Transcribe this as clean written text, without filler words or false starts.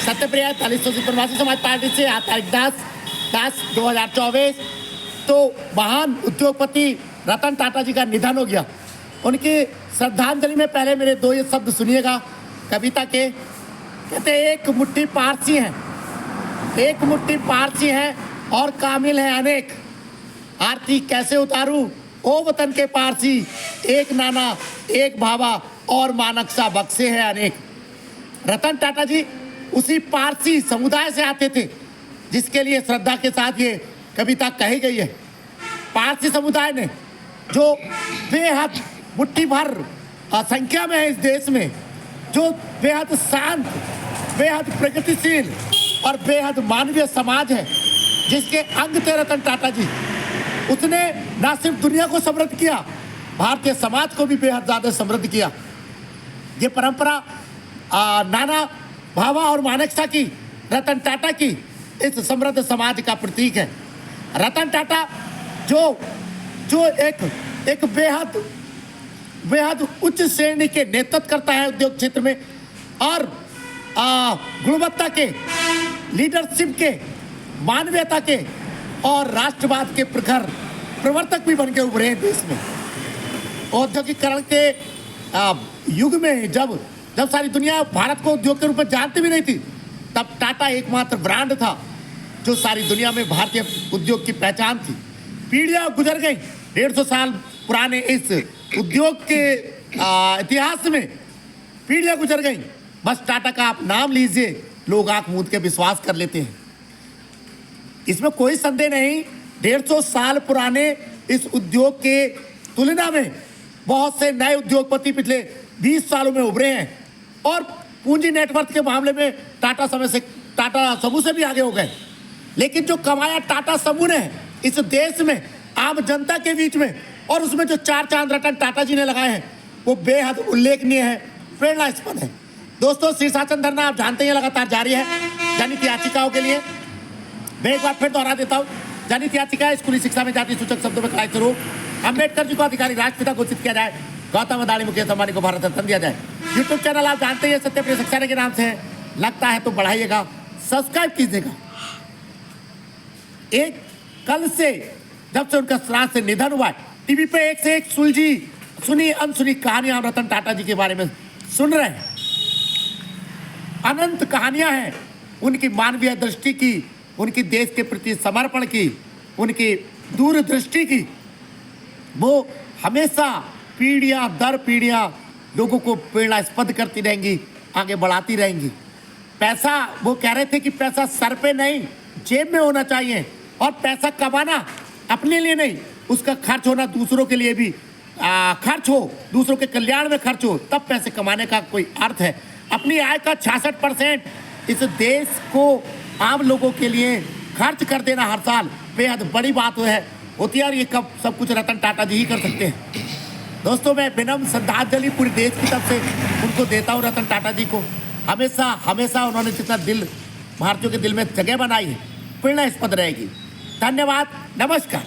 सत्यप्रिया दलित प्रवासी समाज पार्टी से आज तारीख 10/10/2024 तो महान उद्योगपति रतन टाटा जी का निधन हो गया। उनकी श्रद्धांजलि में पहले मेरे दो ये शब्द सुनिएगा कविता के। कहते एक मुट्ठी पारसी हैं, एक मुट्ठी पारसी हैं और कामिल हैं अनेक, आरती कैसे उतारूं ओ वतन के पारसी, एक नाना एक भावा और मानक सा बक्से हैं अनेक। रतन टाटा जी उसी पारसी समुदाय से आते थे जिसके लिए श्रद्धा के साथ ये कविता कही गई है। पारसी समुदाय ने जो बेहद मुट्ठी भर संख्या में है इस देश में, जो बेहद शांत, बेहद प्रगतिशील और बेहद मानवीय समाज है, जिसके अंग थे रतन टाटा जी। उसने न सिर्फ दुनिया को समृद्ध किया, भारतीय समाज को भी बेहद ज़्यादा समृद्ध किया। ये परंपरा नाना भावा और मानकता की, रतन टाटा की इस समृद्ध समाज का प्रतीक है। रतन टाटा जो एक बेहद उच्च श्रेणी के नेतृत्व करता है उद्योग क्षेत्र में और गुणवत्ता के, लीडरशिप के, मानवीयता के और राष्ट्रवाद के प्रखर प्रवर्तक भी बन के उभरे हैं देश में। औद्योगिकरण के युग में जब सारी दुनिया भारत को उद्योग के रूप में जानती भी नहीं थी, तब टाटा एकमात्र ब्रांड था जो सारी दुनिया में भारतीय उद्योग की पहचान थी। पीढ़ियां गुजर गई, 150 साल पुराने इस उद्योग के इतिहास में पीढ़ियां गुजर गई, बस टाटा का आप नाम लीजिए, लोग आंख मूंद के विश्वास कर लेते हैं। इसमें कोई संदेह नहीं, 150 साल पुराने इस उद्योग के तुलना में बहुत से नए उद्योगपति पिछले 20 सालों में उभरे हैं और पूंजी नेटवर्क के मामले में टाटा समूह से भी आगे हो गए। लेकिन जो कमाया टाटा समूह ने इस देश में आम जनता के बीच में, और उसमें जो 4 चांद रतन टाटा जी ने लगाए हैं, वो बेहद उल्लेखनीय है, प्रेरणास्पद है। दोस्तों, शीर्षासन धरना आप जानते हैं लगातार जारी है जनहित याचिकाओं के लिए। मैं एक बार फिर दोहरा देता हूँ, जनहित याचिका स्कूली शिक्षा में जाति सूचक शब्दों में कड़ाई से रोक, अम्बेडकर जी को अधिकारी राष्ट्रपिता घोषित किया जाए, गौतम अदानी मुकेश अंबानी को भारत रत्न दिया जाए। यूट्यूब चैनल आप जानते हैं सत्यप्रिय सक्सेना के नाम से है, लगता है तो बढ़ाइएगा, सब्सक्राइब कीजिएगा। एक कल से जब से उनका श्राद्ध से निधन हुआ, टीवी पे एक से एक सुनी अनसुनी कहानियां हम रतन टाटा जी के बारे में सुन रहे हैं। अनंत कहानियां हैं उनकी मानवीय दृष्टि की, उनकी देश के प्रति समर्पण की, उनकी दूरदृष्टि की। वो हमेशा पीढ़ियां दर पीढ़ियां लोगों को प्रेरणास्पद करती रहेंगी, आगे बढ़ाती रहेंगी। पैसा, वो कह रहे थे कि पैसा सर पे नहीं जेब में होना चाहिए, और पैसा कमाना अपने लिए नहीं, उसका खर्च होना दूसरों के लिए भी खर्च हो, दूसरों के कल्याण में खर्च हो, तब पैसे कमाने का कोई अर्थ है। अपनी आय का 66% इस देश को आम लोगों के लिए खर्च कर देना हर साल बेहद बड़ी बात होती है, और ये कब सब कुछ रतन टाटा जी ही कर सकते हैं। दोस्तों, मैं विनम्र श्रद्धांजलि पूरी देश की तरफ से उनको देता हूँ। रतन टाटा जी को हमेशा उन्होंने जितना दिल भारतीयों के दिल में जगह बनाई है, प्रेरणास्पद रहेगी। धन्यवाद, नमस्कार।